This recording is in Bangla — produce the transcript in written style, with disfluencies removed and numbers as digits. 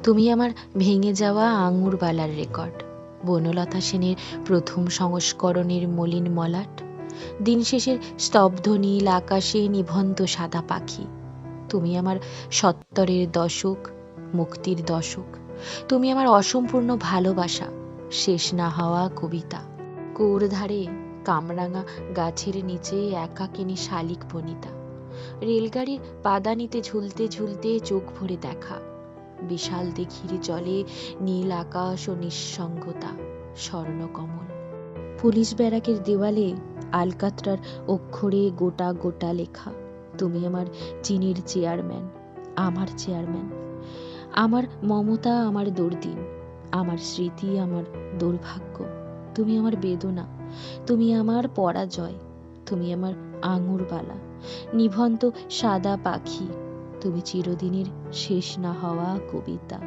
তুমি আমার ভেঙে যাওয়া আঙুরবালার রেকর্ড, বনলতা সেনের প্রথম সংস্করণের মলিন মলাট, দিন শেষের স্তব্ধ নীল আকাশে নিভন্ত সাদা পাখি। তুমি আমার সত্তরের দশক, মুক্তির দশক। তুমি আমার অসম্পূর্ণ ভালোবাসা, শেষ না হওয়া কবিতা। কুয়োর ধারে কামরাঙা গাছের নিচে একাকিনী শালিক বনিতা, রেলগাড়ির পাদানিতে ঝুলতে ঝুলতে চোখ ভরে দেখা, বিশাল দিঘির জলে নীল আকাশ ও নিঃসঙ্গতা, স্বর্ণকমল। পুলিশ ব্যারাকের দেওয়ালে আলকাতরার অক্ষরে গোটা গোটা লেখা, তুমি আমার চিনির চেয়ারম্যান, আমার চেয়ারম্যান। আমার মমতা আমার দুর্দিন, আমার স্মৃতি আমার দুর্ভাগ্য। তুমি আমার বেদনা, তুমি আমার পরাজয়, তুমি আমার আঙুরবালা, নিভন্ত সাদা পাখি, তুমি চিরদিনের শেষ না হওয়া কবিতা।